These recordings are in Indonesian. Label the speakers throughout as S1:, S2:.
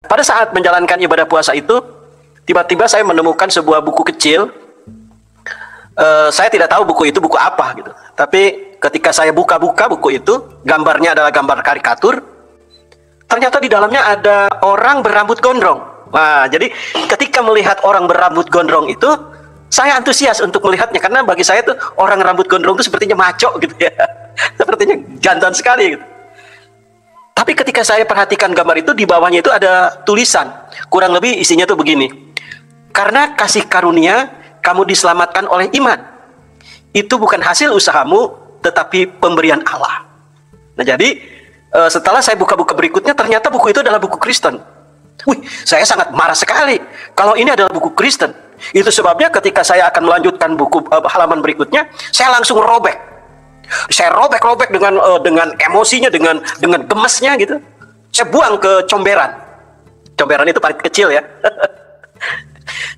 S1: pada saat menjalankan ibadah puasa itu, tiba-tiba saya menemukan sebuah buku kecil. Saya tidak tahu buku itu buku apa gitu. Tapi ketika saya buka-buka buku itu, gambarnya adalah gambar karikatur. Ternyata di dalamnya ada orang berambut gondrong. Nah, jadi ketika melihat orang berambut gondrong itu, saya antusias untuk melihatnya karena bagi saya tuh orang rambut gondrong itu sepertinya maco gitu ya. Sepertinya jantan sekali gitu. Tapi ketika saya perhatikan gambar itu, di bawahnya itu ada tulisan. Kurang lebih isinya tuh begini. Karena kasih karunia kamu diselamatkan oleh iman. Itu bukan hasil usahamu, tetapi pemberian Allah. Nah, jadi setelah saya buka-buka berikutnya, ternyata buku itu adalah buku Kristen. Wih, saya sangat marah sekali kalau ini adalah buku Kristen. Itu sebabnya ketika saya akan melanjutkan buku halaman berikutnya, saya langsung robek. Saya robek-robek dengan emosinya, dengan gemesnya gitu. Saya buang ke comberan. Comberan itu parit kecil ya.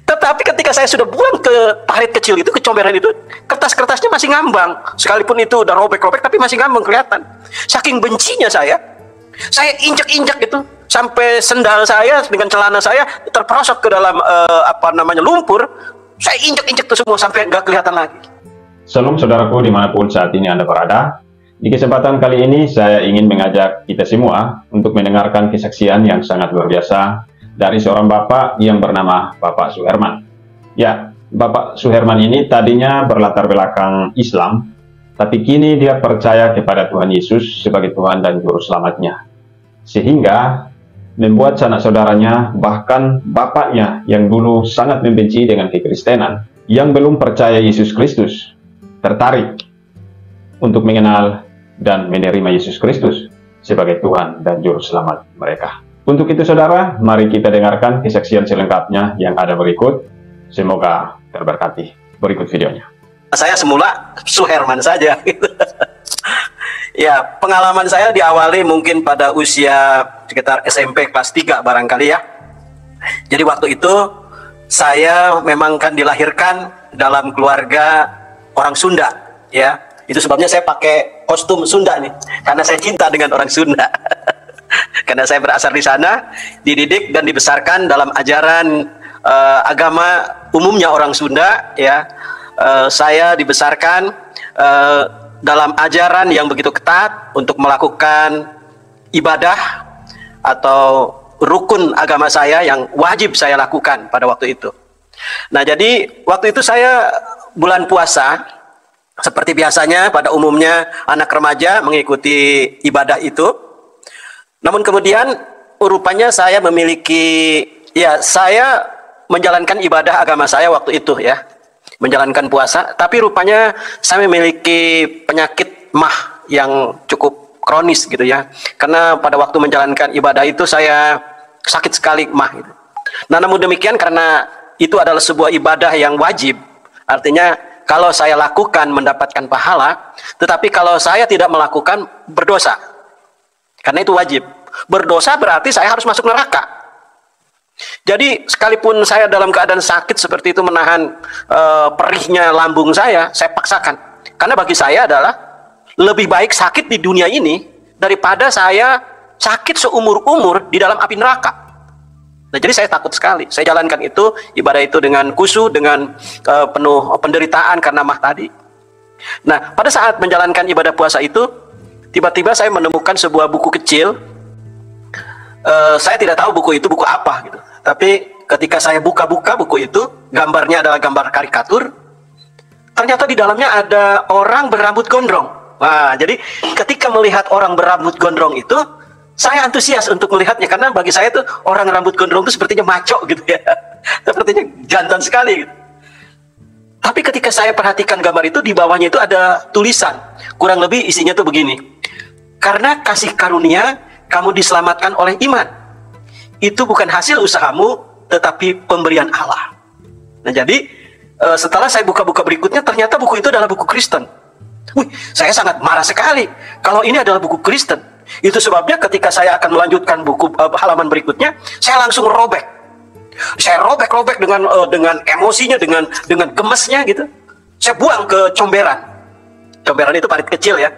S1: Tetapi ketika saya sudah buang ke parit kecil itu, ke comberan itu, kertas-kertasnya masih ngambang. Sekalipun itu udah robek-robek, tapi masih ngambang kelihatan. Saking bencinya saya injek-injek itu sampai sendal saya dengan celana saya terperosok ke dalam lumpur. Saya injek-injek itu semua sampai nggak kelihatan lagi.
S2: Shalom saudaraku dimanapun saat ini Anda berada. Di kesempatan kali ini saya ingin mengajak kita semua untuk mendengarkan kesaksian yang sangat luar biasa dari seorang bapak yang bernama Bapak Suherman. Ya, Bapak Suherman ini tadinya berlatar belakang Islam, tapi kini dia percaya kepada Tuhan Yesus sebagai Tuhan dan Juru Selamatnya. Sehingga membuat sanak saudaranya, bahkan bapaknya yang dulu sangat membenci dengan kekristenan, yang belum percaya Yesus Kristus, tertarik untuk mengenal dan menerima Yesus Kristus sebagai Tuhan dan Juru Selamat mereka. Untuk itu saudara, mari kita dengarkan kesaksian selengkapnya yang ada berikut. Semoga terberkati. Berikut videonya.
S1: Saya semula Suherman saja. Ya, pengalaman saya diawali mungkin pada usia sekitar SMP kelas 3 barangkali ya. Jadi waktu itu saya memang kan dilahirkan dalam keluarga orang Sunda ya. Itu sebabnya saya pakai kostum Sunda nih, karena saya cinta dengan orang Sunda. Karena saya berasal di sana, dididik dan dibesarkan dalam ajaran agama umumnya orang Sunda ya. Saya dibesarkan dalam ajaran yang begitu ketat untuk melakukan ibadah atau rukun agama saya yang wajib saya lakukan pada waktu itu. Nah, jadi waktu itu saya bulan puasa, seperti biasanya pada umumnya anak remaja mengikuti ibadah itu. Namun kemudian rupanya saya menjalankan ibadah agama saya waktu itu ya, menjalankan puasa, tapi rupanya saya memiliki penyakit MAH yang cukup kronis gitu ya. Karena pada waktu menjalankan ibadah itu saya sakit sekali MAH gitu. Nah, namun demikian karena itu adalah sebuah ibadah yang wajib, artinya kalau saya lakukan mendapatkan pahala, tetapi kalau saya tidak melakukan berdosa. Karena itu wajib. Berdosa berarti saya harus masuk neraka. Jadi sekalipun saya dalam keadaan sakit seperti itu, menahan perihnya lambung saya paksakan. Karena bagi saya adalah lebih baik sakit di dunia ini daripada saya sakit seumur-umur di dalam api neraka. Nah, jadi saya takut sekali. Saya jalankan itu, ibadah itu dengan khusyuk, dengan penuh penderitaan karena MAH tadi. Nah, pada saat menjalankan ibadah puasa itu, tiba-tiba saya menemukan sebuah buku kecil. Saya tidak tahu buku itu buku apa gitu. Tapi ketika saya buka-buka buku itu, gambarnya adalah gambar karikatur. Ternyata di dalamnya ada orang berambut gondrong. Nah, jadi ketika melihat orang berambut gondrong itu, saya antusias untuk melihatnya karena bagi saya tuh orang rambut gondrong itu sepertinya maco gitu ya. Sepertinya jantan sekali gitu. Tapi ketika saya perhatikan gambar itu, di bawahnya itu ada tulisan. Kurang lebih isinya tuh begini. Karena kasih karunia kamu diselamatkan oleh iman. Itu bukan hasil usahamu, tetapi pemberian Allah. Nah, jadi setelah saya buka-buka berikutnya, ternyata buku itu adalah buku Kristen. Wih, saya sangat marah sekali kalau ini adalah buku Kristen. Itu sebabnya ketika saya akan melanjutkan buku halaman berikutnya, saya langsung robek. Saya robek-robek dengan emosinya, dengan gemesnya gitu. Saya buang ke comberan. Comberan itu parit kecil ya.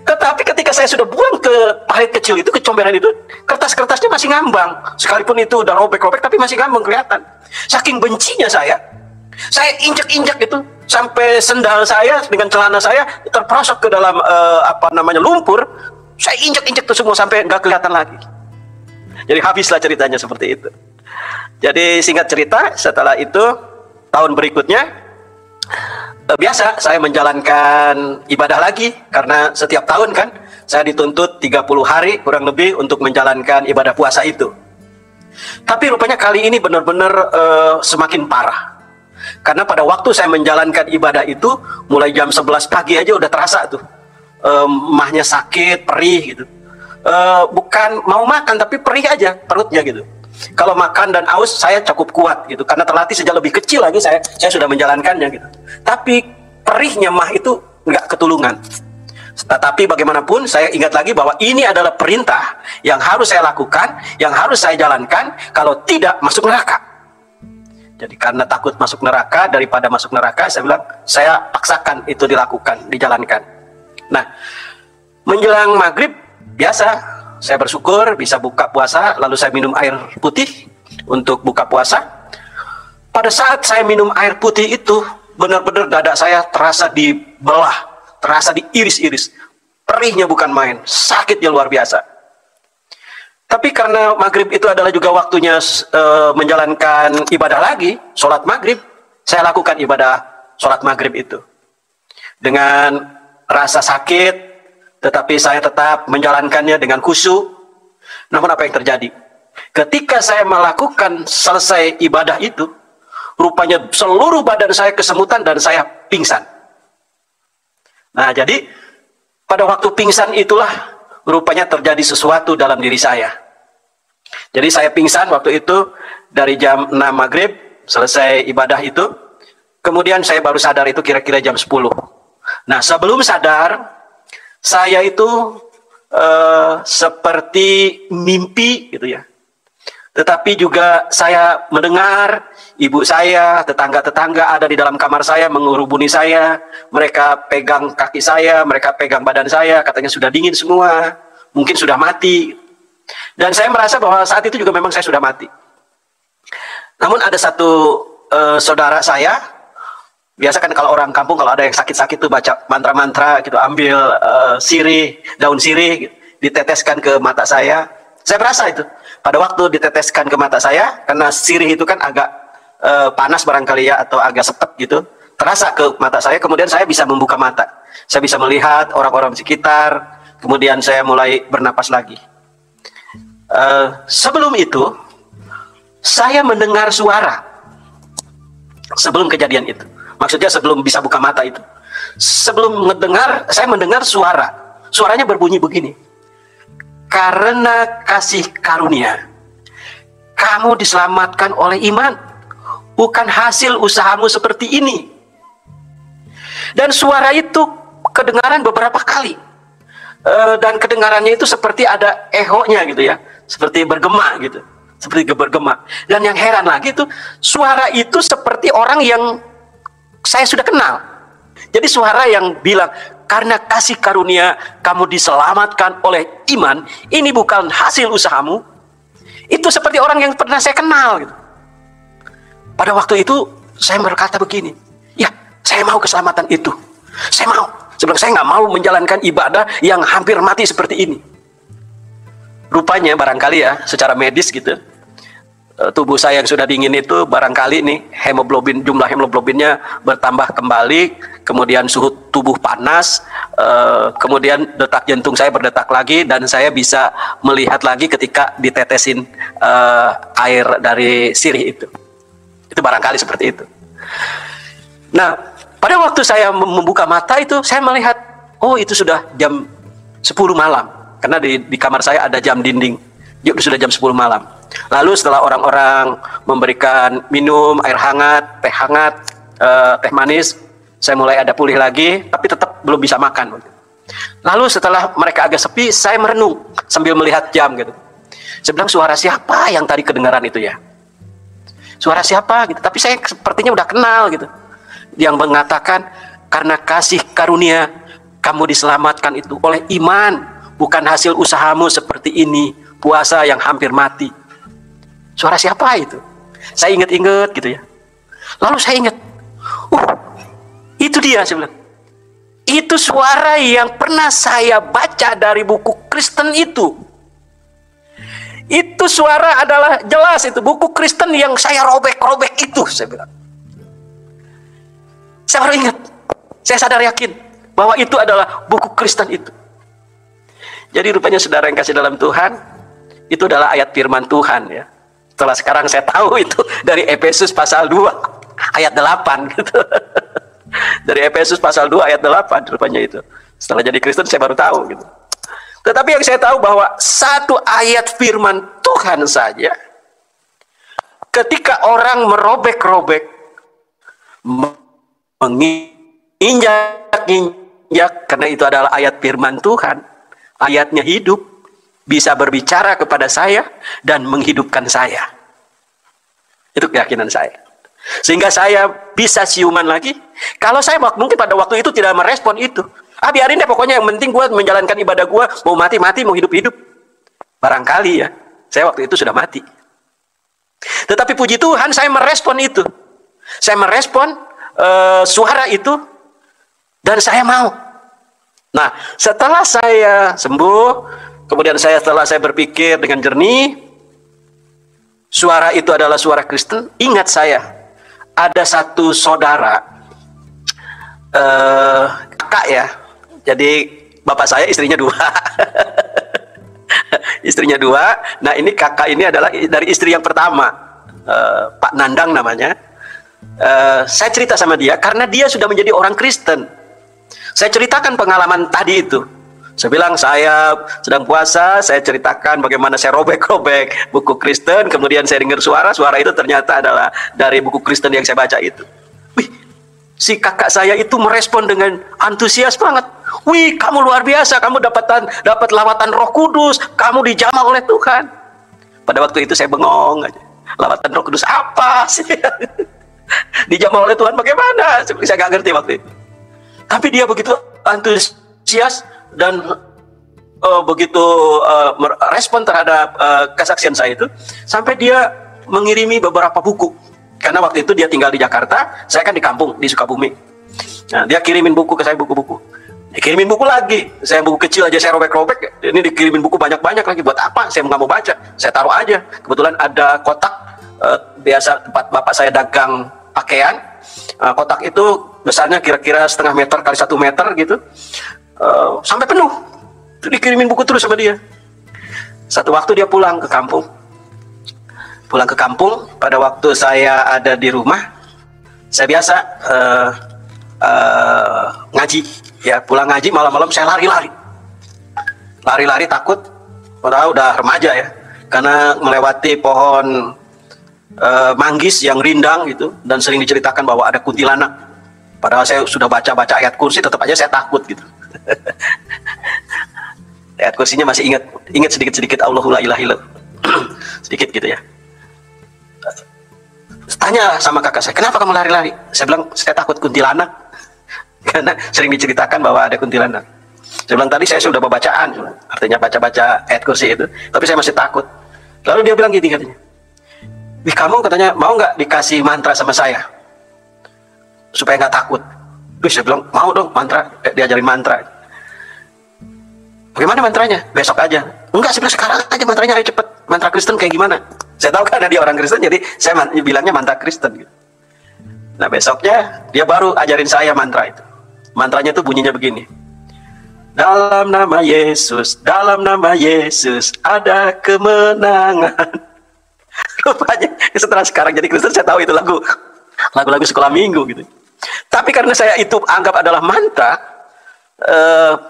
S1: Tetapi ketika saya sudah buang ke parit kecil itu, ke comberan itu, kertas-kertasnya masih ngambang. Sekalipun itu udah robek-robek, tapi masih ngambang kelihatan. Saking bencinya saya injak-injak itu sampai sendal saya dengan celana saya terperosok ke dalam lumpur. Saya injak-injak itu semua sampai nggak kelihatan lagi. Jadi habislah ceritanya seperti itu. Jadi singkat cerita, setelah itu tahun berikutnya biasa saya menjalankan ibadah lagi, karena setiap tahun kan saya dituntut 30 hari kurang lebih untuk menjalankan ibadah puasa itu. Tapi rupanya kali ini benar-benar semakin parah. Karena pada waktu saya menjalankan ibadah itu, mulai jam 11 pagi aja udah terasa tuh mahnya sakit, perih gitu. Bukan mau makan, tapi perih aja perutnya gitu. Kalau makan dan aus saya cukup kuat gitu, karena terlatih sejak lebih kecil lagi saya sudah menjalankannya gitu. Tapi perihnya mah itu nggak ketulungan. Tetapi bagaimanapun saya ingat lagi bahwa ini adalah perintah yang harus saya lakukan, yang harus saya jalankan, kalau tidak masuk neraka. Jadi karena takut masuk neraka, daripada masuk neraka, saya bilang saya paksakan itu dilakukan, dijalankan. Nah, menjelang maghrib biasa saya bersyukur bisa buka puasa, lalu saya minum air putih untuk buka puasa. Pada saat saya minum air putih itu, benar-benar dada saya terasa dibelah, terasa diiris-iris. Perihnya bukan main, sakitnya luar biasa. Tapi karena maghrib itu adalah juga waktunya menjalankan ibadah lagi, sholat maghrib, saya lakukan ibadah sholat maghrib itu. Dengan rasa sakit, tetapi saya tetap menjalankannya dengan khusyuk. Namun apa yang terjadi? Ketika saya melakukan selesai ibadah itu, rupanya seluruh badan saya kesemutan dan saya pingsan. Nah, jadi pada waktu pingsan itulah rupanya terjadi sesuatu dalam diri saya. Jadi saya pingsan waktu itu dari jam 6 maghrib, selesai ibadah itu. Kemudian saya baru sadar itu kira-kira jam 10. Nah, sebelum sadar, saya itu seperti mimpi gitu ya. Tetapi juga saya mendengar ibu saya, tetangga-tetangga ada di dalam kamar saya mengurubuni saya. Mereka pegang kaki saya, mereka pegang badan saya, katanya sudah dingin semua, mungkin sudah mati. Dan saya merasa bahwa saat itu juga memang saya sudah mati. Namun ada satu saudara saya, biasa kan kalau orang kampung kalau ada yang sakit-sakit tuh baca mantra-mantra gitu, ambil sirih, daun sirih, gitu, diteteskan ke mata saya. Saya merasa itu. Pada waktu diteteskan ke mata saya, karena sirih itu kan agak panas barangkali ya, atau agak sepet gitu, terasa ke mata saya, kemudian saya bisa membuka mata. Saya bisa melihat orang-orang di sekitar, kemudian saya mulai bernapas lagi. Sebelum itu, saya mendengar suara. Sebelum kejadian itu. Maksudnya sebelum bisa buka mata itu. Sebelum mendengar, saya mendengar suara. Suaranya berbunyi begini. Karena kasih karunia, kamu diselamatkan oleh iman, bukan hasil usahamu seperti ini. Dan suara itu kedengaran beberapa kali, dan kedengarannya itu seperti ada ehonya gitu ya, seperti bergema gitu, seperti bergema. Dan yang heran lagi itu, suara itu seperti orang yang saya sudah kenal. Jadi suara yang bilang, karena kasih karunia kamu diselamatkan oleh iman, ini bukan hasil usahamu. Itu seperti orang yang pernah saya kenal gitu. Pada waktu itu saya berkata begini, ya saya mau keselamatan itu, saya mau. Sebelum saya nggak mau menjalankan ibadah yang hampir mati seperti ini. Rupanya barangkali ya secara medis gitu, tubuh saya yang sudah dingin itu barangkali nih hemoglobin, jumlah hemoglobinnya bertambah kembali, kemudian suhu tubuh panas, kemudian detak jantung saya berdetak lagi, dan saya bisa melihat lagi ketika ditetesin air dari sirih itu. Itu barangkali seperti itu. Nah, pada waktu saya membuka mata itu, saya melihat, oh itu sudah jam 10 malam, karena di kamar saya ada jam dinding, sudah jam 10 malam. Lalu setelah orang-orang memberikan minum air hangat, teh manis, saya mulai ada pulih lagi, tapi tetap belum bisa makan. Lalu setelah mereka agak sepi, saya merenung sambil melihat jam gitu. Saya bilang, suara siapa yang tadi kedengaran itu ya? Suara siapa gitu? Tapi saya sepertinya udah kenal gitu. Yang mengatakan, karena kasih karunia kamu diselamatkan itu oleh iman, bukan hasil usahamu seperti ini, puasa yang hampir mati. Suara siapa itu? Saya ingat-ingat gitu ya. Lalu saya ingat, itu dia, saya bilang. Itu suara yang pernah saya baca dari buku Kristen itu. Itu suara adalah jelas itu buku Kristen yang saya robek-robek itu, saya bilang. Saya baru ingat, saya sadar yakin bahwa itu adalah buku Kristen itu. Jadi rupanya saudara yang kasih dalam Tuhan, itu adalah ayat firman Tuhan ya. Setelah sekarang saya tahu itu dari Efesus pasal 2 ayat 8 gitu. Dari Efesus pasal 2 ayat 8 rupanya itu. Setelah jadi Kristen saya baru tahu gitu. Tetapi yang saya tahu bahwa satu ayat firman Tuhan saja, ketika orang merobek-robek, menginjak-injak, karena itu adalah ayat firman Tuhan, ayatnya hidup, bisa berbicara kepada saya dan menghidupkan saya. Itu keyakinan saya. Sehingga saya bisa siuman lagi. Kalau saya mungkin pada waktu itu tidak merespon itu. Biarin deh, pokoknya yang penting gue menjalankan ibadah gue, mau mati-mati, mau hidup-hidup. Barangkali ya, saya waktu itu sudah mati. Tetapi puji Tuhan, saya merespon itu. Saya merespon suara itu, dan saya mau. Nah, setelah saya sembuh, kemudian setelah saya berpikir dengan jernih, suara itu adalah suara Kristen. Ingat saya, ada satu saudara, kakak ya. Jadi bapak saya istrinya 2. Istrinya 2. Nah, ini kakak ini adalah dari istri yang pertama, Pak Nandang namanya. Saya cerita sama dia karena dia sudah menjadi orang Kristen. Saya ceritakan pengalaman tadi itu. Saya bilang saya sedang puasa, saya ceritakan bagaimana saya robek-robek buku Kristen, kemudian saya dengar suara itu ternyata adalah dari buku Kristen yang saya baca itu. Wih, si kakak saya itu merespon dengan antusias banget. Wih, kamu luar biasa, kamu dapat lawatan Roh Kudus, kamu dijamah oleh Tuhan. Pada waktu itu saya bengong aja. Lawatan Roh Kudus apa sih? Dijamah oleh Tuhan bagaimana? Saya nggak ngerti waktu itu. Tapi dia begitu antusias dan begitu respon terhadap kesaksian saya itu, sampai dia mengirimi beberapa buku. Karena waktu itu dia tinggal di Jakarta, saya kan di kampung, di Sukabumi. Nah, dia kirimin buku ke saya, buku-buku. Dikirimin buku lagi, saya buku kecil aja saya robek-robek, ini dikirimin buku banyak-banyak lagi. Buat apa? Saya nggak mau baca, saya taruh aja. Kebetulan ada kotak, biasa tempat bapak saya dagang pakaian. Kotak itu besarnya kira-kira 1,5 meter kali 1 meter gitu, sampai penuh. Itu dikirimin buku terus sama dia. Satu waktu dia pulang ke kampung. Pada waktu saya ada di rumah, saya biasa ngaji. Ya, pulang ngaji malam-malam saya lari-lari takut, padahal udah remaja ya, karena melewati pohon manggis yang rindang gitu, dan sering diceritakan bahwa ada kuntilanak. Padahal saya sudah baca ayat kursi, tetap aja saya takut gitu. Ayat kursinya masih ingat sedikit-sedikit, Allahu la ilaha illallah. Sedikit gitu ya. Tanya sama kakak saya, kenapa kamu lari-lari? Saya bilang, saya takut kuntilanak. Karena sering diceritakan bahwa ada kuntilanak. Saya bilang, tadi saya sudah bacaan, artinya baca-baca ayat kursi itu, tapi saya masih takut. Lalu dia bilang gini katanya, wih, kamu katanya mau nggak dikasih mantra sama saya supaya nggak takut? Wih, saya bilang mau dong, mantra, diajarin mantra. Bagaimana mantranya? Besok aja. Enggak, saya bilang sekarang aja mantranya, ayo cepet. Mantra Kristen kayak gimana? Saya tahu karena dia orang Kristen, jadi saya bilangnya mantra Kristen gitu. Nah, besoknya dia baru ajarin saya mantra itu. Mantranya tuh bunyinya begini. Dalam nama Yesus ada kemenangan. Rupanya setelah sekarang jadi Kristen saya tahu itu lagu-lagu sekolah minggu gitu. Tapi karena saya itu anggap adalah mantra,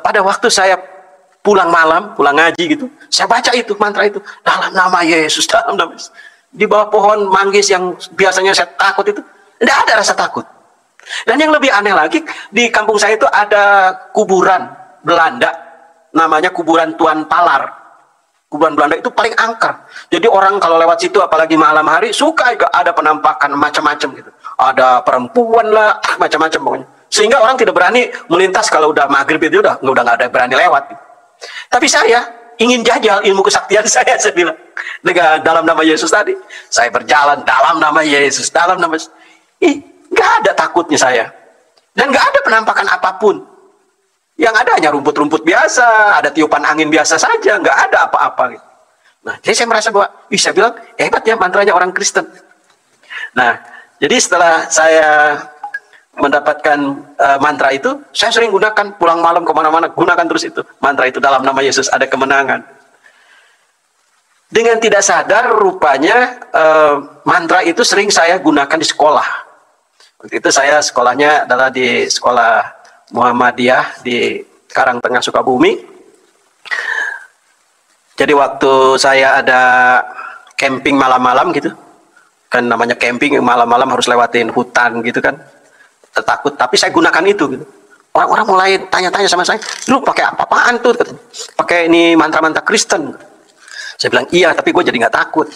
S1: pada waktu saya pulang malam, pulang ngaji gitu, saya baca itu mantra itu, dalam nama Yesus, di bawah pohon manggis yang biasanya saya takut itu, tidak ada rasa takut. Dan yang lebih aneh lagi, di kampung saya itu ada kuburan Belanda, namanya kuburan Tuan Palar. Kuburan Belanda itu paling angker. Jadi orang kalau lewat situ, apalagi malam hari, suka ada penampakan macam-macam gitu. Ada perempuan lah, macam-macam pokoknya. Sehingga orang tidak berani melintas kalau udah maghrib itu udah nggak ada berani lewat. Tapi saya ingin jajal ilmu kesaktian saya bilang dengan dalam nama Yesus tadi. Saya berjalan dalam nama Yesus, dalam nama Yesus. Nggak ada takutnya saya. Dan nggak ada penampakan apapun. Yang ada hanya rumput-rumput biasa, ada tiupan angin biasa saja, nggak ada apa-apa. Gitu. Nah, jadi saya merasa bahwa, saya bilang, hebat ya mantranya orang Kristen. Nah, jadi setelah saya mendapatkan mantra itu, saya sering gunakan pulang malam kemana-mana, gunakan terus itu mantra itu dalam nama Yesus, ada kemenangan. Dengan tidak sadar rupanya mantra itu sering saya gunakan di sekolah. Waktu itu saya sekolahnya adalah di sekolah Muhammadiyah di Karangtengah Sukabumi. Jadi waktu saya ada camping malam-malam gitu, kan namanya camping malam-malam harus lewatin hutan gitu kan, takut, tapi saya gunakan itu gitu. Orang-orang mulai tanya-tanya sama saya, lu pakai apa-apaan tuh? Pakai ini mantra-mantra Kristen. Saya bilang iya, tapi gue jadi nggak takut.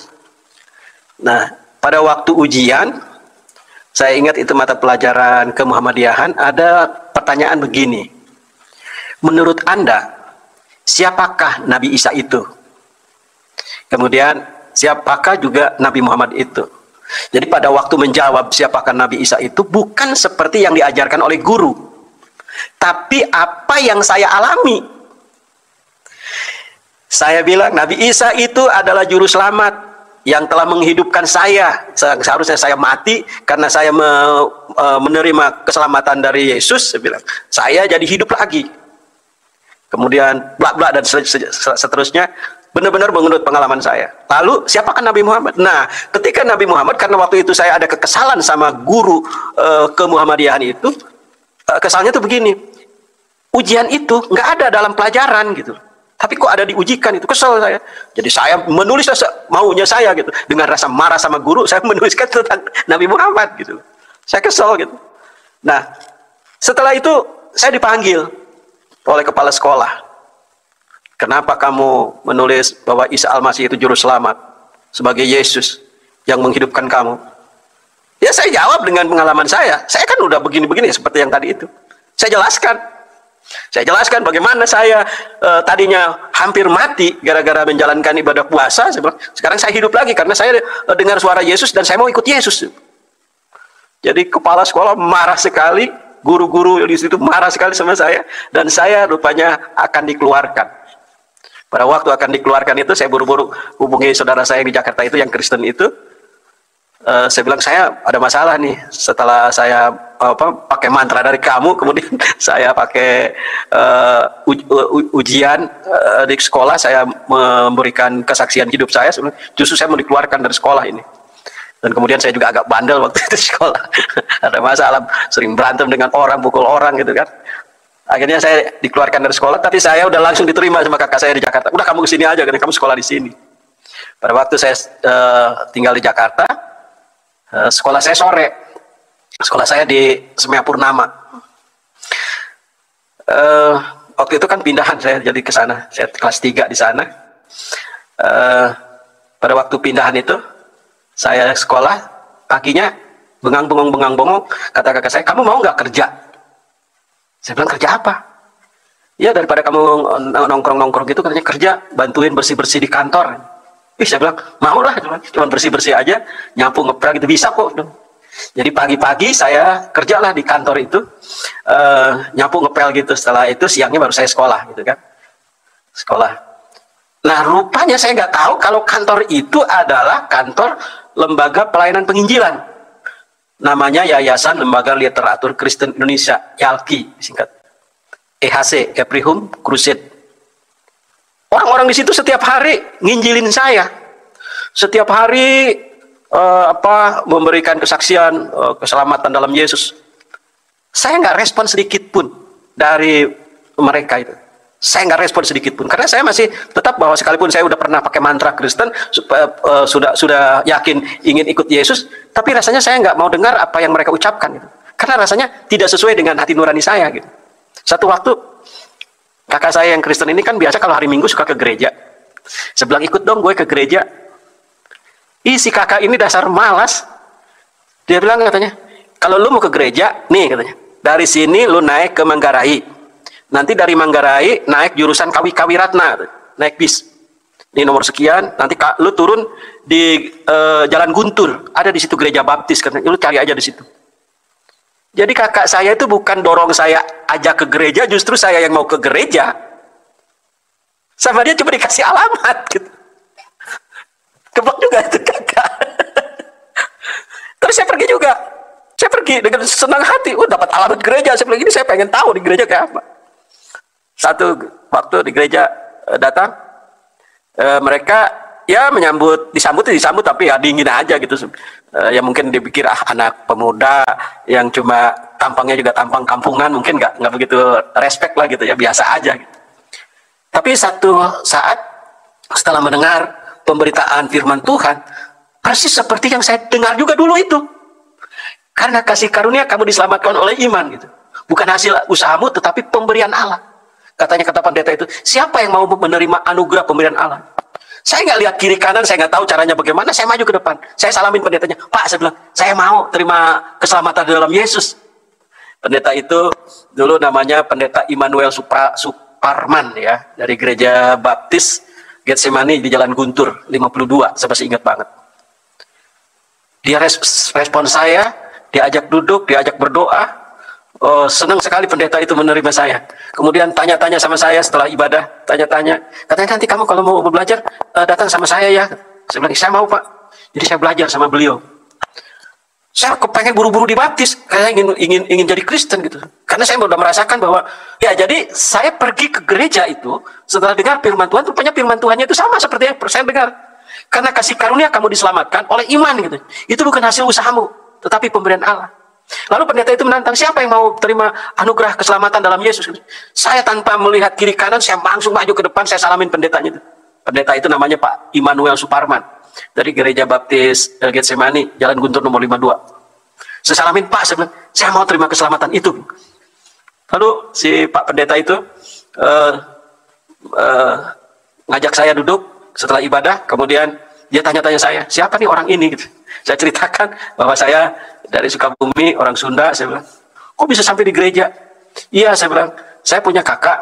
S1: Nah, pada waktu ujian, saya ingat itu mata pelajaran kemuhammadiyahan, ada pertanyaan begini, menurut Anda siapakah Nabi Isa itu? Kemudian siapakah juga Nabi Muhammad itu? Jadi pada waktu menjawab siapakah Nabi Isa itu, bukan seperti yang diajarkan oleh guru, tapi apa yang saya alami. Saya bilang Nabi Isa itu adalah juru selamat yang telah menghidupkan saya. Seharusnya saya mati karena saya menerima keselamatan dari Yesus. Saya bilang saya jadi hidup lagi. Kemudian bla bla dan seterusnya, benar-benar menurut pengalaman saya. Lalu siapakah Nabi Muhammad? Nah, ketika Nabi Muhammad, karena waktu itu saya ada kekesalan sama guru kemuhammadiyahan itu, kesalnya tuh begini, ujian itu nggak ada dalam pelajaran gitu, tapi kok ada diujikan, itu kesel saya. Jadi saya menulis maunya saya gitu, dengan rasa marah sama guru, saya menuliskan tentang Nabi Muhammad gitu. Saya kesel gitu. Nah, setelah itu saya dipanggil oleh kepala sekolah. Kenapa kamu menulis bahwa Isa Al-Masih itu juru selamat sebagai Yesus yang menghidupkan kamu? Ya saya jawab dengan pengalaman saya. Saya kan udah begini-begini seperti yang tadi itu. Saya jelaskan bagaimana saya tadinya hampir mati gara-gara menjalankan ibadah puasa. Sekarang saya hidup lagi karena saya dengar suara Yesus dan saya mau ikut Yesus. Jadi kepala sekolah marah sekali, guru-guru di situ marah sekali sama saya, dan saya rupanya akan dikeluarkan. Pada waktu akan dikeluarkan itu, saya buru-buru hubungi saudara saya yang di Jakarta itu, yang Kristen itu. Saya bilang, saya ada masalah nih. Setelah saya pakai mantra dari kamu, kemudian saya pakai ujian di sekolah, saya memberikan kesaksian hidup saya. Justru saya mau dikeluarkan dari sekolah ini. Dan kemudian saya juga agak bandel waktu itu di sekolah. Ada masalah, sering berantem dengan orang, pukul orang gitu kan. Akhirnya saya dikeluarkan dari sekolah, tapi saya udah langsung diterima sama kakak saya di Jakarta. Udah kamu kesini aja, karena kamu sekolah di sini. Pada waktu saya tinggal di Jakarta, sekolah saya sore. Sekolah saya di Semea Purnama. Waktu itu kan pindahan saya jadi ke sana. Saya kelas 3 di sana. Pada waktu pindahan itu, saya sekolah, paginya bengang-bengong, kata kakak saya, kamu mau nggak kerja? Saya bilang, kerja apa? Ya daripada kamu nongkrong-nongkrong gitu, katanya kerja, bantuin bersih-bersih di kantor. Saya bilang, mau lah, cuma bersih-bersih aja, nyapu, ngepel gitu, bisa kok. Jadi pagi-pagi saya kerjalah di kantor itu, nyapu, ngepel gitu. Setelah itu siangnya baru saya sekolah gitu kan. Sekolah. Nah rupanya saya nggak tahu kalau kantor itu adalah kantor Lembaga Pelayanan Penginjilan. Namanya Yayasan Lembaga Literatur Kristen Indonesia, YALKI singkat. EHC, Ephraim Crusade. Orang-orang di situ setiap hari nginjilin saya. Setiap hari memberikan kesaksian keselamatan dalam Yesus. Saya nggak respon sedikit pun dari mereka itu. Saya nggak respon sedikit pun, karena saya masih tetap bahwa sekalipun saya udah pernah pakai mantra Kristen, sudah yakin ingin ikut Yesus, tapi rasanya saya nggak mau dengar apa yang mereka ucapkan gitu. Karena rasanya tidak sesuai dengan hati nurani saya gitu. Satu waktu kakak saya yang Kristen ini kan biasa kalau hari Minggu suka ke gereja. Saya bilang, ikut dong gue ke gereja. Si kakak ini dasar malas. Dia bilang katanya, kalau lu mau ke gereja, nih katanya, dari sini lu naik ke Manggarai. Nanti dari Manggarai naik jurusan Kawiratna, naik bis. Ini nomor sekian, nanti lu turun di Jalan Guntur, ada di situ gereja baptis, kan? Lu cari aja di situ. Jadi kakak saya itu bukan dorong saya ajak ke gereja, justru saya yang mau ke gereja. Sama dia cuma dikasih alamat gitu. Keblok juga itu kakak. Terus saya pergi juga. Saya pergi dengan senang hati. Dapat alamat gereja. Saya bilang, ini saya pengen tahu di gereja kayak apa. Satu waktu di gereja datang, mereka ya disambut tapi ya dingin aja gitu. Ya mungkin dipikir anak pemuda yang cuma tampangnya juga tampang kampungan, mungkin nggak begitu respect lah gitu ya, biasa aja gitu. Tapi satu saat setelah mendengar pemberitaan firman Tuhan, persis seperti yang saya dengar juga dulu itu. Karena kasih karunia kamu diselamatkan oleh iman gitu. Bukan hasil usahamu tetapi pemberian Allah. Katanya kata pendeta itu, siapa yang mau menerima anugerah pemberian Allah? Saya nggak lihat kiri kanan, saya nggak tahu caranya bagaimana, saya maju ke depan. Saya salamin pendetanya, Pak, saya bilang, saya mau terima keselamatan dalam Yesus. Pendeta itu dulu namanya Pendeta Immanuel Suparman ya, dari gereja baptis Getsemani di Jalan Guntur 52, saya masih ingat banget. Dia respon saya, diajak duduk, diajak berdoa. Senang sekali pendeta itu menerima saya. Kemudian tanya-tanya sama saya setelah ibadah, tanya-tanya. Katanya nanti kamu kalau mau belajar datang sama saya ya. Saya bilang, saya mau Pak. Jadi saya belajar sama beliau. Saya kepengen buru-buru dibaptis, saya ingin jadi Kristen gitu. Karena saya sudah merasakan bahwa ya jadi saya pergi ke gereja itu setelah dengar firman Tuhan, rupanya firman Tuhannya itu sama seperti yang saya dengar. Karena kasih karunia kamu diselamatkan oleh iman gitu. Itu bukan hasil usahamu, tetapi pemberian Allah. Lalu pendeta itu menantang, siapa yang mau terima anugerah keselamatan dalam Yesus? Saya tanpa melihat kiri kanan, saya langsung maju ke depan, saya salamin pendetanya itu. Pendeta itu namanya Pak Immanuel Suparman dari gereja baptis Getsemani, Jalan Guntur nomor 52. Saya salamin, Pak, saya bilang, saya mau terima keselamatan itu. Lalu si Pak pendeta itu ngajak saya duduk setelah ibadah, kemudian dia tanya-tanya saya, siapa nih orang ini? Gitu. Saya ceritakan bahwa saya dari Sukabumi, orang Sunda. Saya bilang, kok bisa sampai di gereja? Iya, saya bilang, saya punya kakak,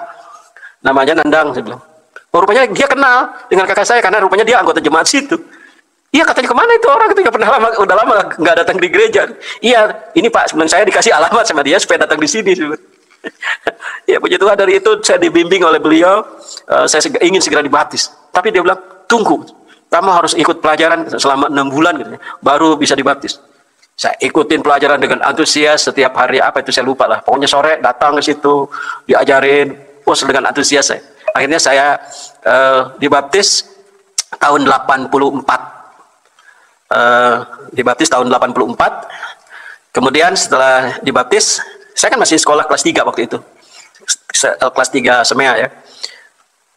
S1: namanya Nandang. Saya bilang, rupanya dia kenal dengan kakak saya, karena rupanya dia anggota jemaat situ. Iya, katanya kemana itu orang? Ketika pernah udah lama nggak datang di gereja. Iya, ini Pak, sebenarnya saya dikasih alamat sama dia supaya datang di sini. Ya, puji Tuhan, dari itu saya dibimbing oleh beliau. Saya ingin segera dibaptis. Tapi dia bilang, tunggu, kamu harus ikut pelajaran selama 6 bulan gitu, baru bisa dibaptis. Saya ikutin pelajaran dengan antusias setiap hari, apa itu saya lupa lah. Pokoknya sore datang ke situ, diajarin, dengan antusias saya. Akhirnya saya dibaptis tahun 84. Dibaptis tahun 84. Kemudian setelah dibaptis, saya kan masih sekolah kelas 3 waktu itu. Kelas 3 SEMEA ya.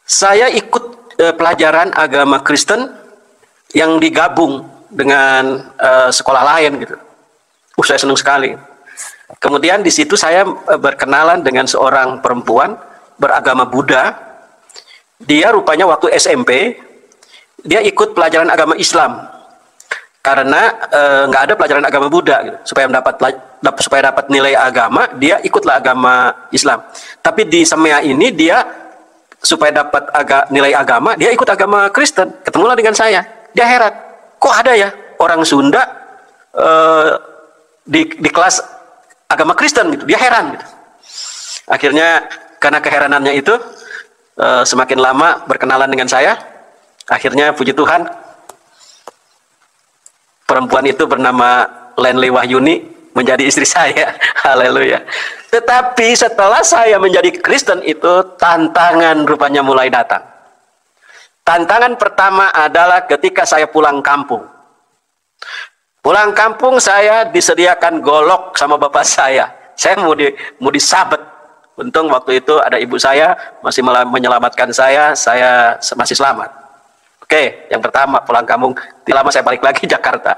S1: Saya ikut pelajaran agama Kristen yang digabung dengan sekolah lain gitu. Saya senang sekali. Kemudian di situ saya berkenalan dengan seorang perempuan beragama Buddha. Dia rupanya waktu SMP dia ikut pelajaran agama Islam karena nggak ada pelajaran agama Buddha gitu. Supaya dapat nilai agama, dia ikutlah agama Islam. Tapi di SEMEA ini dia supaya dapat nilai agama, dia ikut agama Kristen. Ketemulah dengan saya. Dia heran, kok ada ya orang Sunda di kelas agama Kristen gitu. Dia heran gitu. Akhirnya karena keheranannya itu semakin lama berkenalan dengan saya. Akhirnya puji Tuhan, perempuan itu bernama Lenly Wahyuni menjadi istri saya. Haleluya. Tetapi setelah saya menjadi Kristen itu, tantangan rupanya mulai datang. Tantangan pertama adalah ketika saya pulang kampung. Pulang kampung saya disediakan golok sama bapak saya. Saya mau disabet. Untung waktu itu ada ibu saya masih menyelamatkan saya masih selamat. Oke, yang pertama pulang kampung. Tidak lama saya balik lagi Jakarta.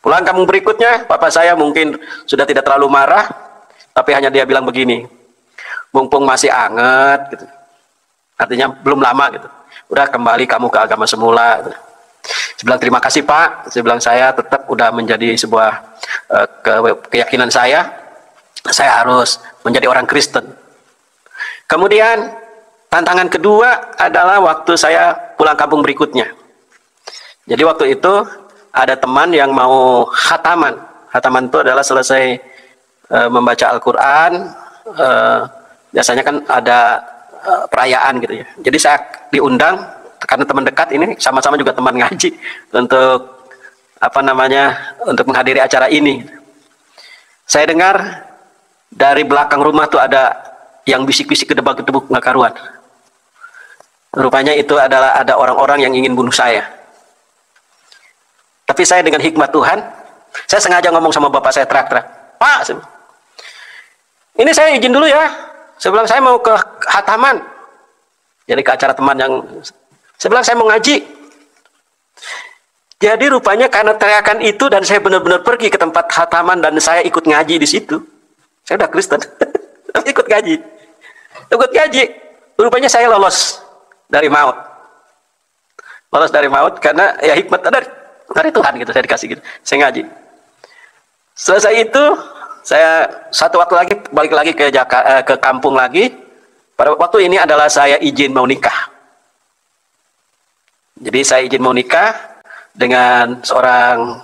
S1: Pulang kampung berikutnya, bapak saya mungkin sudah tidak terlalu marah, tapi hanya dia bilang begini, mumpung masih anget, gitu. Artinya belum lama gitu. Udah kembali kamu ke agama semula. Gitu. Saya bilang terima kasih Pak. Saya bilang saya tetap udah menjadi sebuah keyakinan saya. Saya harus menjadi orang Kristen. Kemudian tantangan kedua adalah waktu saya pulang kampung berikutnya. Jadi waktu itu ada teman yang mau khataman. Khataman itu adalah selesai membaca Al-Quran. Biasanya kan ada perayaan gitu ya. Jadi saya diundang karena teman dekat ini, sama-sama juga teman ngaji, untuk untuk menghadiri acara ini. Saya dengar dari belakang rumah tuh ada yang bisik-bisik gedebak-gedebuk nggak karuan. Rupanya itu adalah ada orang-orang yang ingin bunuh saya. Tapi saya dengan hikmat Tuhan, saya sengaja ngomong sama bapak saya, teriak-teriak, "Pak, ini saya izin dulu ya. Saya bilang saya mau ke khataman." Jadi ke acara teman yang, saya bilang saya mau ngaji. Jadi rupanya karena teriakan itu dan saya benar-benar pergi ke tempat khataman dan saya ikut ngaji di situ. Saya udah Kristen, tapi ikut ngaji. Ikut ngaji. Rupanya saya lolos dari maut. Lolos dari maut karena ya hikmat dari Tuhan gitu, saya dikasih gitu. Saya ngaji. Selesai itu, saya satu waktu lagi balik lagi ke ke kampung lagi. Pada waktu ini adalah saya izin mau nikah. Jadi saya izin mau nikah dengan seorang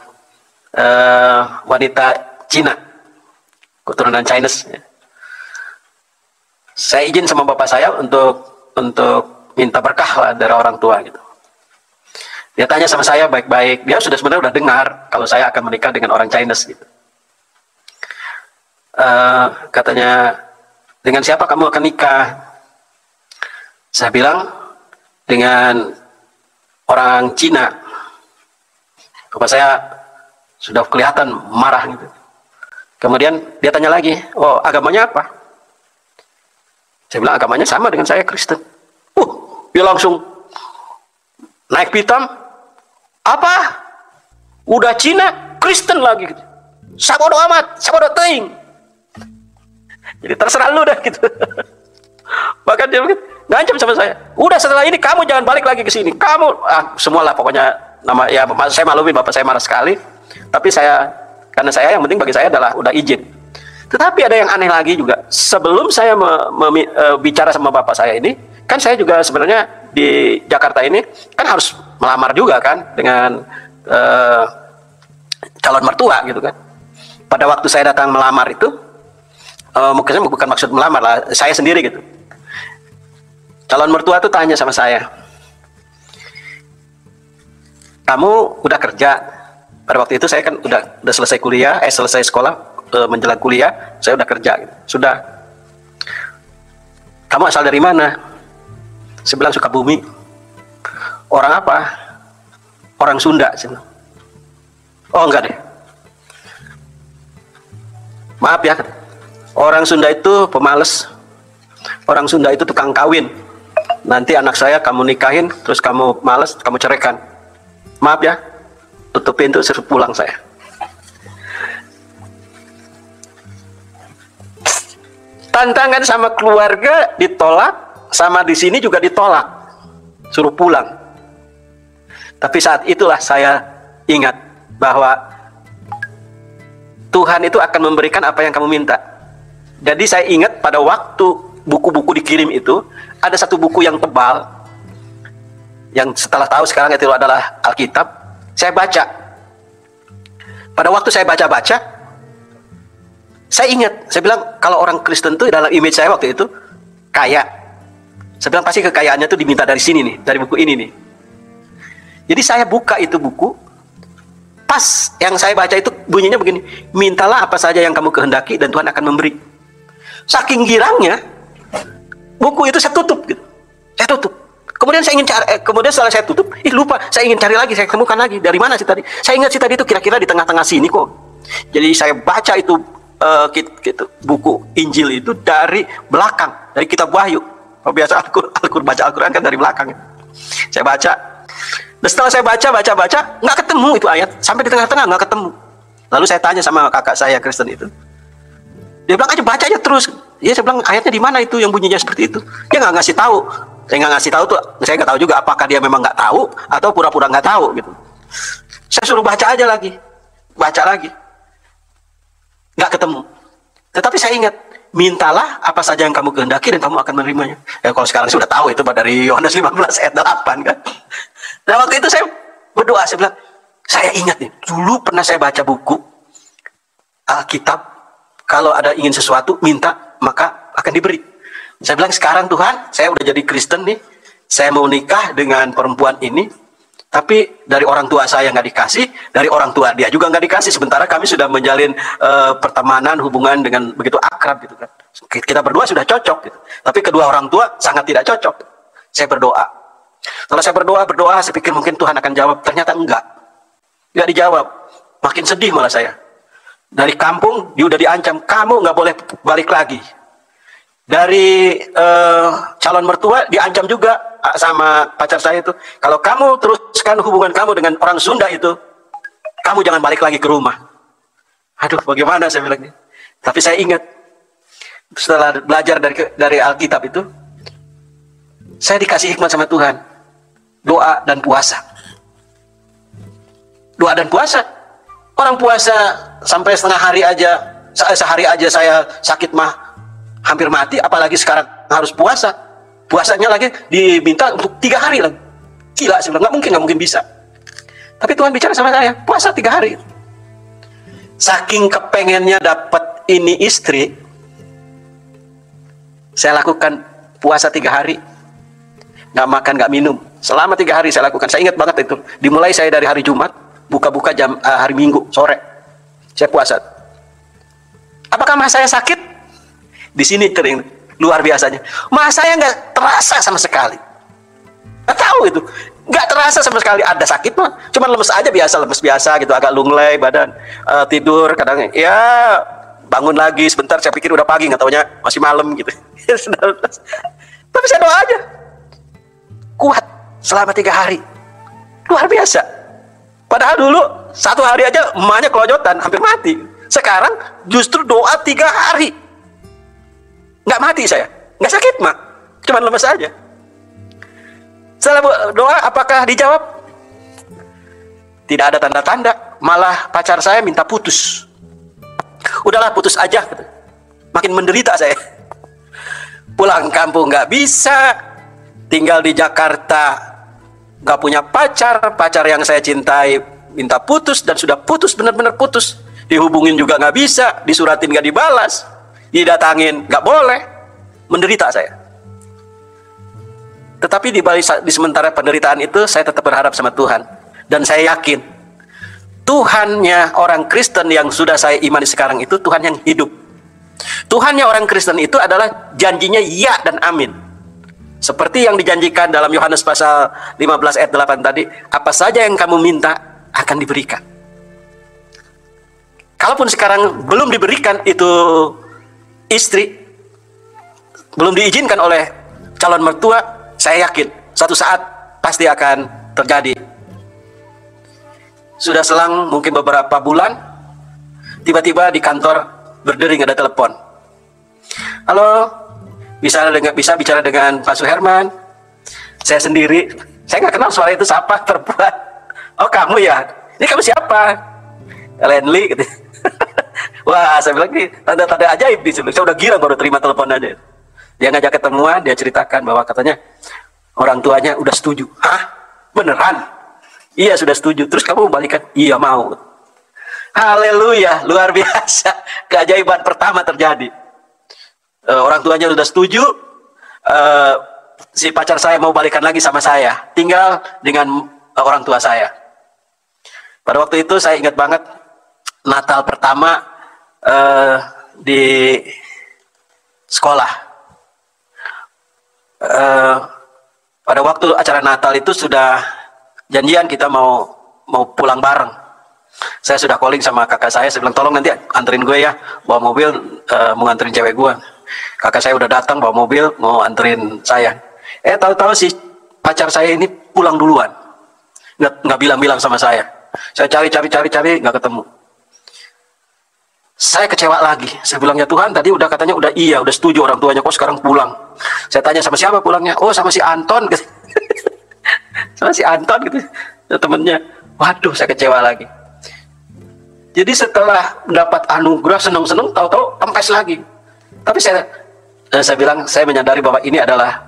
S1: wanita Cina, keturunan Chinese. Saya izin sama bapak saya untuk minta berkah lah dari orang tua gitu. Dia tanya sama saya baik-baik. Dia sebenarnya udah dengar kalau saya akan menikah dengan orang Chinese gitu. Katanya, dengan siapa kamu akan nikah? Saya bilang dengan orang Cina. Bapak saya sudah kelihatan marah gitu. Kemudian dia tanya lagi, "Oh, agamanya apa?" Saya bilang agamanya sama dengan saya, Kristen. Dia langsung naik pitam. "Apa? Udah Cina, Kristen lagi gitu. Sabodo amat, sabodo teuing." Jadi terserah lu dah gitu. Bahkan dia ngancam sama saya. "Udah setelah ini kamu jangan balik lagi ke sini. Kamu semualah pokoknya nama ya saya maklumin bapak saya marah sekali. Tapi karena saya yang penting bagi saya adalah udah izin. Tetapi ada yang aneh lagi juga. Sebelum saya bicara sama bapak saya ini, kan saya juga sebenarnya di Jakarta ini kan harus melamar juga kan dengan calon mertua gitu kan. Pada waktu saya datang melamar itu, mungkin bukan maksud melamar lah, saya sendiri gitu. Calon mertua tuh tanya sama saya, "Kamu udah kerja?" Pada waktu itu saya kan udah selesai kuliah, selesai sekolah, menjelang kuliah, saya udah kerja gitu. "Sudah." "Kamu asal dari mana?" Saya bilang Sukabumi. "Orang apa?" "Orang Sunda." Saya bilang. "Oh enggak deh. Maaf ya, orang Sunda itu pemalas. Orang Sunda itu tukang kawin. Nanti anak saya kamu nikahin, terus kamu malas, kamu ceraikan. Maaf ya, tutup pintu, suruh pulang saya." Tantangan sama keluarga ditolak, sama di sini juga ditolak, suruh pulang. Tapi saat itulah saya ingat bahwa Tuhan itu akan memberikan apa yang kamu minta. Jadi saya ingat pada waktu buku-buku dikirim itu, ada satu buku yang tebal, yang setelah tahu sekarang itu adalah Alkitab. Saya baca. Pada waktu saya baca-baca, saya ingat, saya bilang kalau orang Kristen itu dalam image saya waktu itu kaya. Saya bilang pasti kekayaannya itu diminta dari sini nih, dari buku ini nih. Jadi saya buka itu buku, pas yang saya baca itu bunyinya begini, "Mintalah apa saja yang kamu kehendaki dan Tuhan akan memberi." Saking girangnya, buku itu saya tutup gitu. Saya tutup. Kemudian saya ingin cari, kemudian setelah saya tutup, lupa, saya ingin cari lagi, saya temukan lagi. Dari mana sih tadi? Saya ingat sih tadi itu kira-kira di tengah-tengah sini kok. Jadi saya baca itu buku Injil itu dari belakang, dari kitab Wahyu. Oh, biasa baca Al-Quran kan dari belakang. Saya baca. Dan setelah saya baca, nggak ketemu itu ayat. Sampai di tengah-tengah nggak ketemu. Lalu saya tanya sama kakak saya Kristen itu. Dia bilang aja baca aja terus. Ya saya bilang ayatnya di mana itu yang bunyinya seperti itu. Dia nggak ngasih tahu. Saya nggak ngasih tahu tuh. Saya nggak tahu juga apakah dia memang nggak tahu atau pura-pura nggak tahu gitu. Saya suruh baca aja lagi. Baca lagi. Nggak ketemu. Tetapi saya ingat, mintalah apa saja yang kamu kehendaki dan kamu akan menerimanya. Ya kalau sekarang sudah tahu itu dari Yohanes 15 ayat 8 kan. Nah waktu itu saya berdoa, saya bilang, saya ingat nih, dulu pernah saya baca buku Alkitab, kalau ada ingin sesuatu, minta, maka akan diberi. Saya bilang, sekarang Tuhan, saya udah jadi Kristen nih, saya mau nikah dengan perempuan ini, tapi dari orang tua saya nggak dikasih, dari orang tua dia juga nggak dikasih. Sementara kami sudah menjalin pertemanan, hubungan dengan begitu akrab gitu kan. Kita berdua sudah cocok gitu. Tapi kedua orang tua sangat tidak cocok. Saya berdoa. Kalau saya berdoa, saya pikir mungkin Tuhan akan jawab. Ternyata enggak. Nggak dijawab. Makin sedih malah saya. Dari kampung, dia udah diancam, kamu nggak boleh balik lagi. Dari calon mertua diancam juga sama pacar saya itu, kalau kamu teruskan hubungan kamu dengan orang Sunda itu, kamu jangan balik lagi ke rumah. Aduh, bagaimana saya bilang. Tapi saya ingat, setelah belajar dari Alkitab itu, saya dikasih hikmat sama Tuhan. Doa dan puasa. Doa dan puasa. Orang puasa sampai setengah hari aja, sehari aja saya sakit mah hampir mati, apalagi sekarang harus puasa. Puasanya lagi diminta untuk 3 hari lagi. Gila, saya bilang, nggak mungkin bisa. Tapi Tuhan bicara sama saya, puasa 3 hari. Saking kepengennya dapat ini istri, saya lakukan puasa 3 hari. Nggak makan, nggak minum. Selama 3 hari saya lakukan. Saya ingat banget itu. Dimulai saya dari hari Jumat, buka-buka jam hari Minggu, sore. Saya puasa. Apakah mah saya sakit? Di sini kering. Luar biasanya, mah saya nggak terasa sama sekali. Nggak tahu itu, nggak terasa sama sekali ada sakit mah. Cuma lemes aja biasa, lemes biasa gitu, agak lunglai badan, tidur kadang ya bangun lagi sebentar. Saya pikir udah pagi, nggak taunya masih malam gitu. Tapi saya doa aja, kuat selama 3 hari, luar biasa. Padahal dulu 1 hari aja emaknya kelojotan, hampir mati. Sekarang justru doa 3 hari. Nggak mati saya, nggak sakit mah, cuma lemes aja. Setelah doa, apakah dijawab? Tidak ada tanda-tanda, malah pacar saya minta putus. Udahlah putus aja, gitu. Makin menderita saya. Pulang kampung nggak bisa, tinggal di Jakarta nggak punya pacar yang saya cintai minta putus, dan sudah putus, benar-benar putus. Dihubungin juga nggak bisa, disuratin nggak dibalas, didatangin nggak boleh, menderita saya. Tetapi di sementara penderitaan itu, saya tetap berharap sama Tuhan, dan saya yakin Tuhannya orang Kristen yang sudah saya imani sekarang itu Tuhan yang hidup. Tuhannya orang Kristen itu adalah janjinya ya dan amin. Seperti yang dijanjikan dalam Yohanes pasal 15 ayat 8 tadi, apa saja yang kamu minta akan diberikan. Kalaupun sekarang belum diberikan itu istri, belum diizinkan oleh calon mertua, saya yakin suatu saat pasti akan terjadi. Sudah selang mungkin beberapa bulan, tiba-tiba di kantor berdering ada telepon. Halo, bisa bicara dengan Pak Suherman? Saya sendiri, saya nggak kenal suara itu, siapa perempuan. Oh kamu ya, ini kamu siapa? Lenly gitu. Wah, saya bilang, ini tanda-tanda ajaib di sini. Saya udah gila baru terima telepon aja. Dia ngajak ketemuan, dia ceritakan bahwa katanya orang tuanya udah setuju. Hah? Beneran? Iya sudah setuju. Terus kamu balikan? Iya mau. Haleluya, luar biasa. Keajaiban pertama terjadi. Orang tuanya sudah setuju. Si pacar saya mau balikan lagi sama saya. Tinggal dengan orang tua saya. Pada waktu itu saya ingat banget, Natal pertama di sekolah. Pada waktu acara Natal itu sudah janjian kita mau pulang bareng. Saya sudah calling sama kakak saya bilang tolong nanti anterin gue ya, bawa mobil mau nganterin cewek gue. Kakak saya udah datang bawa mobil mau anterin saya. Tahu-tahu si pacar saya ini pulang duluan, nggak bilang-bilang sama saya. Saya cari nggak ketemu. Saya kecewa lagi. Saya bilang, ya Tuhan, tadi udah katanya udah setuju orang tuanya, kok sekarang pulang? Saya tanya sama siapa pulangnya? Oh sama si Anton. Sama si Anton gitu, temennya. Waduh, saya kecewa lagi. Jadi setelah mendapat anugerah senang-senang, tahu-tahu kempes lagi. Tapi saya bilang, saya menyadari bahwa ini adalah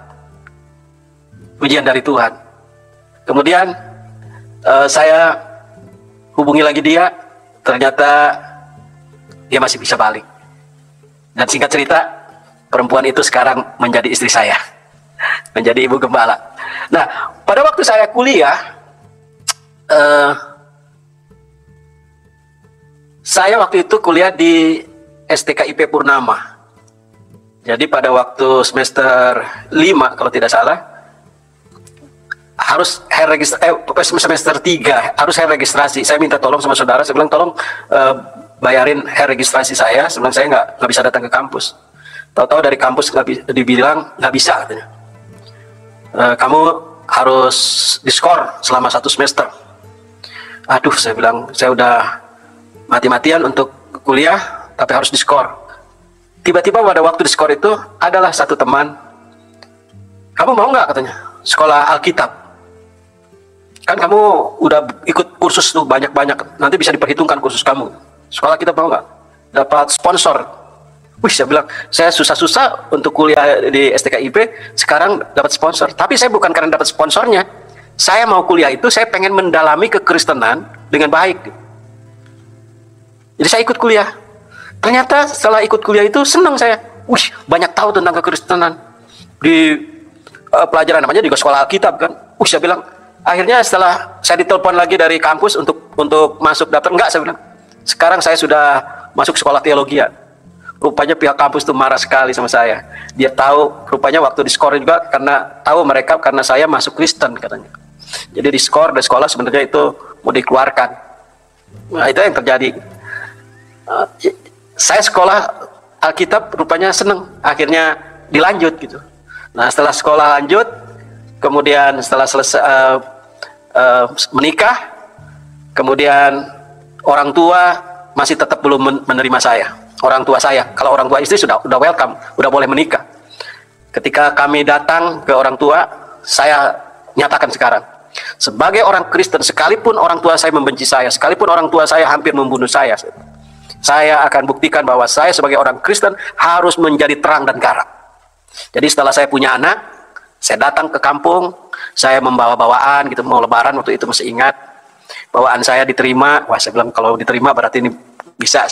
S1: ujian dari Tuhan. Kemudian saya hubungi lagi dia, ternyata dia masih bisa balik. Dan singkat cerita, perempuan itu sekarang menjadi istri saya, menjadi ibu gembala. Nah, pada waktu saya kuliah, saya waktu itu kuliah di STKIP Purnama. Jadi pada waktu semester 5 kalau tidak salah, harus semester 3 harus hair registrasi. Saya minta tolong sama saudara, saya bilang tolong bayarin hair registrasi saya. Sebenarnya saya nggak bisa datang ke kampus. Tahu-tahu dari kampus dibilang nggak bisa katanya. Kamu harus diskor selama 1 semester. Aduh, saya bilang saya udah mati-matian untuk kuliah, tapi harus diskor. Tiba-tiba pada waktu diskor itu adalah satu teman, kamu mau nggak katanya sekolah Alkitab? Kan kamu udah ikut kursus tuh banyak-banyak, nanti bisa diperhitungkan kursus kamu. Sekolah kita mau nggak? Dapat sponsor. Wih, saya bilang saya susah-susah untuk kuliah di STKIP, sekarang dapat sponsor. Tapi saya bukan karena dapat sponsornya, saya mau kuliah itu saya pengen mendalami kekristenan dengan baik. Jadi saya ikut kuliah. Ternyata setelah ikut kuliah itu senang saya. Wih, banyak tahu tentang kekristenan. Di pelajaran namanya juga sekolah Alkitab kan. Wih, saya bilang, akhirnya setelah saya ditelepon lagi dari kampus untuk masuk daftar, enggak, saya bilang. Sekarang saya sudah masuk sekolah teologi. Rupanya pihak kampus itu marah sekali sama saya. Dia tahu, rupanya waktu diskor juga karena saya masuk Kristen katanya. Jadi diskor dari sekolah sebenarnya itu mau dikeluarkan. Nah, itu yang terjadi. Saya sekolah Alkitab rupanya seneng, akhirnya dilanjut gitu. Nah, setelah sekolah lanjut, kemudian setelah selesai menikah, kemudian orang tua masih tetap belum menerima saya. Orang tua saya, kalau orang tua istri sudah welcome, udah boleh menikah. Ketika kami datang ke orang tua, saya nyatakan sekarang, sebagai orang Kristen, sekalipun orang tua saya membenci saya, sekalipun orang tua saya hampir membunuh saya akan buktikan bahwa saya sebagai orang Kristen harus menjadi terang dan garam. Jadi setelah saya punya anak, saya datang ke kampung, saya membawa bawaan gitu, mau lebaran waktu itu masih ingat. Bawaan saya diterima. Wah, saya bilang kalau diterima berarti ini bisa.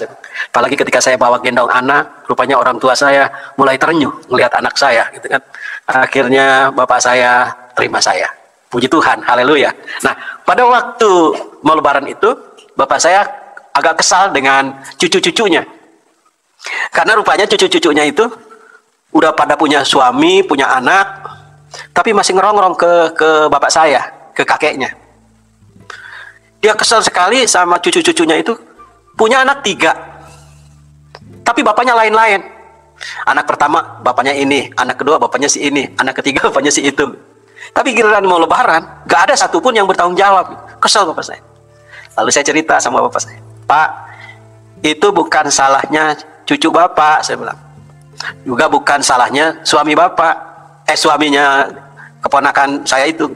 S1: Apalagi ketika saya bawa gendong anak, rupanya orang tua saya mulai terenyuh melihat anak saya gitu kan. Akhirnya bapak saya terima saya. Puji Tuhan, haleluya. Nah, pada waktu mau lebaran itu, bapak saya agak kesal dengan cucu-cucunya. Karena rupanya cucu-cucunya itu udah pada punya suami, punya anak, tapi masih ngerongrong ke bapak saya, ke kakeknya. Dia kesal sekali sama cucu-cucunya itu, punya anak 3, tapi bapaknya lain-lain. Anak pertama bapaknya ini, anak kedua bapaknya si ini, anak ketiga bapaknya si itu. Tapi giliran mau lebaran, gak ada satupun yang bertanggung jawab. Kesal bapak saya. Lalu saya cerita sama bapak saya, Pak, itu bukan salahnya cucu bapak, saya bilang. Juga bukan salahnya suami bapak, suaminya keponakan saya itu.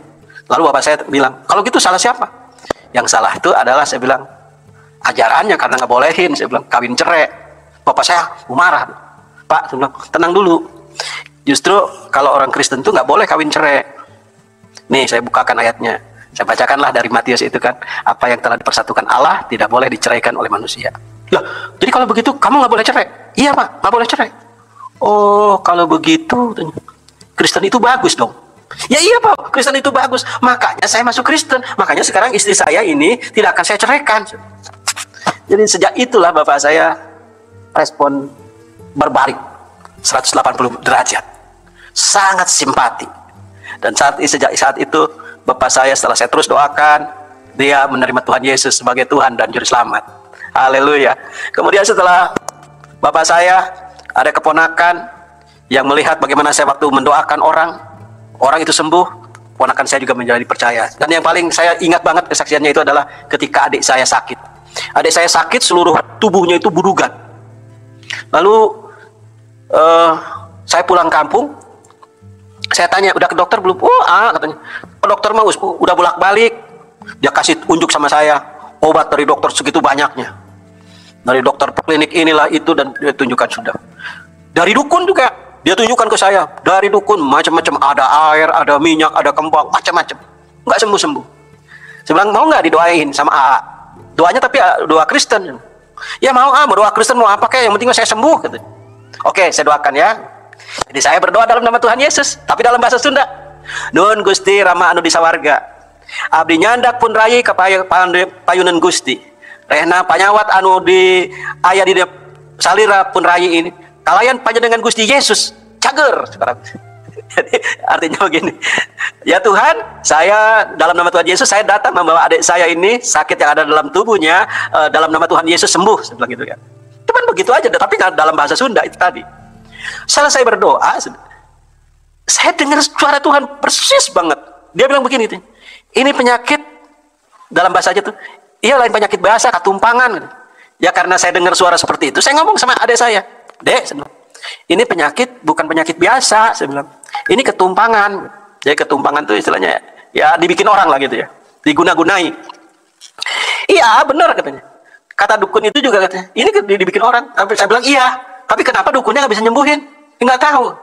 S1: Lalu bapak saya bilang, kalau gitu salah siapa? Yang salah itu adalah, saya bilang, ajarannya, karena nggak bolehin, saya bilang, kawin cerai. Bapak saya marah. Pak, saya bilang, tenang dulu. Justru kalau orang Kristen itu nggak boleh kawin cerai. Nih, saya bukakan ayatnya. Saya bacakanlah dari Matius itu kan, apa yang telah dipersatukan Allah tidak boleh diceraikan oleh manusia. Lah, jadi kalau begitu kamu nggak boleh cerai? Iya Pak, nggak boleh cerai. Oh, kalau begitu Kristen itu bagus dong. Ya iya Pak, Kristen itu bagus. Makanya saya masuk Kristen. Makanya sekarang istri saya ini tidak akan saya ceraikan. Jadi sejak itulah bapak saya respon berbalik 180 derajat. Sangat simpati. Dan sejak saat itu bapak saya, setelah saya terus doakan, dia menerima Tuhan Yesus sebagai Tuhan dan Juru Selamat. Haleluya. Kemudian setelah bapak saya, ada keponakan yang melihat bagaimana saya waktu mendoakan orang itu sembuh, keponakan saya juga menjadi percaya. Dan yang paling saya ingat banget kesaksiannya itu adalah ketika adik saya sakit. Adik saya sakit, seluruh tubuhnya itu burugan. Lalu saya pulang kampung, saya tanya, udah ke dokter belum? Oh, katanya. Ke dokter mah udah bolak-balik. Dia kasih unjuk sama saya, obat dari dokter segitu banyaknya. Dari dokter klinik inilah itu, dan dia tunjukkan sudah. Dari dukun juga dia tunjukkan ke saya. Dari dukun macam-macam, ada air, ada minyak, ada kembang, macam-macam. Nggak sembuh-sembuh. Saya bilang, mau nggak didoain sama AA? Doanya tapi doa Kristen. Ya mau, mau doa Kristen, mau apa kayak, yang penting saya sembuh. Gitu. Oke, saya doakan ya. Jadi saya berdoa dalam nama Tuhan Yesus, tapi dalam bahasa Sunda. Nun Gusti Rama anu disawarga, abdi nyandak pun rayi ke payunan Gusti. Rehna panyawat anu di ayah di salira pun rayi ini. Kalayan panjenengan Gusti Yesus, cager sekarang. Jadi artinya begini, ya Tuhan, saya dalam nama Tuhan Yesus, saya datang membawa adik saya ini sakit yang ada dalam tubuhnya, dalam nama Tuhan Yesus sembuh, saya bilang gitu ya. Cuman begitu aja, tapi dalam bahasa Sunda itu tadi. Selesai berdoa, saya dengar suara Tuhan persis banget. Dia bilang begini, ini penyakit, dalam bahasa aja tuh, iya lain penyakit biasa, ketumpangan. Ya karena saya dengar suara seperti itu, saya ngomong sama adik saya, Dek, ini penyakit bukan penyakit biasa, saya bilang. Ini ketumpangan. Jadi ketumpangan itu istilahnya ya dibikin orang lah gitu ya, diguna-gunai. Iya benar katanya. Kata dukun itu juga katanya, ini dibikin orang. Tapi saya bilang iya, tapi kenapa dukunnya nggak bisa nyembuhin? Nggak tahu.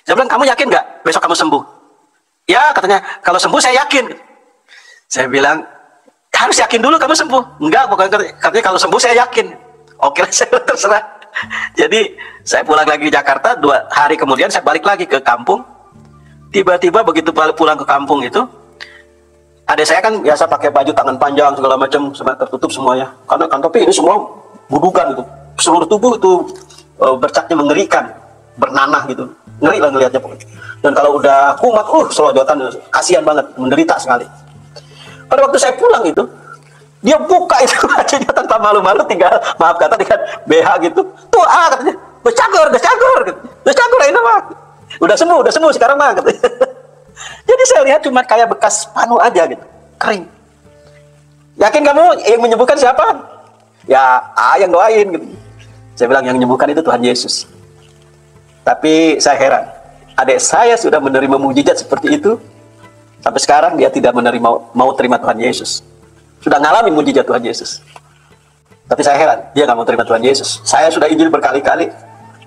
S1: Saya bilang, kamu yakin nggak besok kamu sembuh? Ya katanya, kalau sembuh saya yakin. Saya bilang, harus yakin dulu kamu sembuh. Enggak, bukan katanya kalau sembuh saya yakin. Oke lah, saya terserah. Jadi saya pulang lagi ke Jakarta, 2 hari kemudian saya balik lagi ke kampung. Tiba-tiba begitu pulang ke kampung itu, adik saya kan biasa pakai baju tangan panjang segala macam, tertutup semuanya. Karena kan tapi ini semua budukan itu, seluruh tubuh itu bercaknya mengerikan, bernanah gitu, ngeri lah ngelihatnya pokoknya. Dan kalau udah kumat, selojotan, kasihan banget, menderita sekali. Pada waktu saya pulang itu, dia buka itu bajunya tanpa malu-malu, tinggal maaf kata dengan BH gitu. Tuh katanya, becagor gitu. Becagor ini mah. Udah sembuh sekarang mah katanya. Jadi saya lihat cuma kayak bekas panu aja gitu, kering. Yakin kamu yang menyembuhkan siapa? Ya, yang doain gitu. Saya bilang yang menyembuhkan itu Tuhan Yesus. Tapi saya heran, adik saya sudah menerima mujizat seperti itu, sampai sekarang dia tidak mau terima Tuhan Yesus. Sudah ngalamin mujizat Tuhan Yesus, tapi saya heran, dia nggak mau terima Tuhan Yesus. Saya sudah Injil berkali-kali,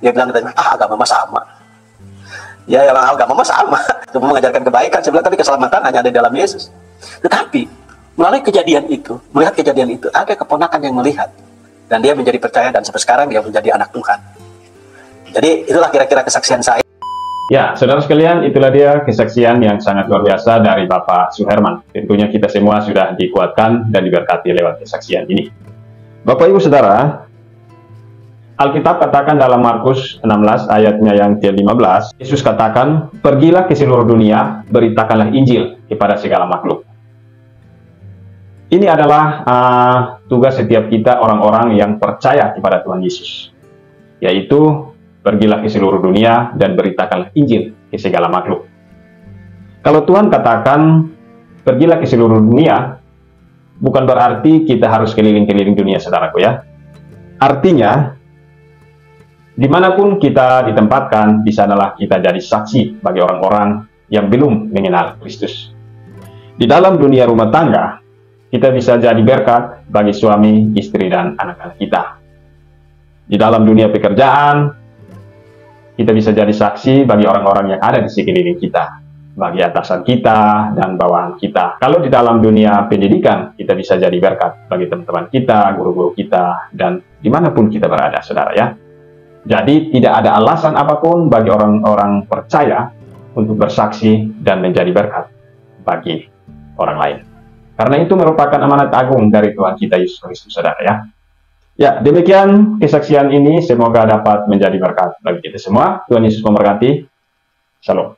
S1: dia bilang katanya, agama mah sama. Ya, agama mah sama, cuma mengajarkan kebaikan. Saya bilang, tapi keselamatan hanya ada di dalam Yesus. Tetapi melalui kejadian itu, melihat kejadian itu, ada keponakan yang melihat, dan dia menjadi percaya, dan sampai sekarang dia menjadi anak Tuhan. Jadi itulah kira-kira kesaksian saya.
S2: Ya, saudara sekalian, itulah dia kesaksian yang sangat luar biasa dari Bapak Suherman. Tentunya kita semua sudah dikuatkan dan diberkati lewat kesaksian ini. Bapak Ibu Saudara, Alkitab katakan dalam Markus 16 ayatnya yang ke-15, Yesus katakan, pergilah ke seluruh dunia, beritakanlah Injil kepada segala makhluk. Ini adalah tugas setiap kita orang-orang yang percaya kepada Tuhan Yesus, yaitu pergilah ke seluruh dunia dan beritakanlah Injil ke segala makhluk. Kalau Tuhan katakan, pergilah ke seluruh dunia, bukan berarti kita harus keliling-keliling dunia, saudaraku ya. Artinya, dimanapun kita ditempatkan, di sanalah kita jadi saksi bagi orang-orang yang belum mengenal Kristus. Di dalam dunia rumah tangga, kita bisa jadi berkat bagi suami, istri, dan anak-anak kita. Di dalam dunia pekerjaan, kita bisa jadi saksi bagi orang-orang yang ada di sekeliling kita, bagi atasan kita dan bawahan kita. Kalau di dalam dunia pendidikan, kita bisa jadi berkat bagi teman-teman kita, guru-guru kita, dan dimanapun kita berada, saudara ya. Jadi tidak ada alasan apapun bagi orang-orang percaya untuk bersaksi dan menjadi berkat bagi orang lain. Karena itu merupakan amanat agung dari Tuhan kita Yesus Kristus, saudara ya. Ya, demikian kesaksian ini, semoga dapat menjadi berkat bagi kita semua. Tuhan Yesus memberkati. Shalom.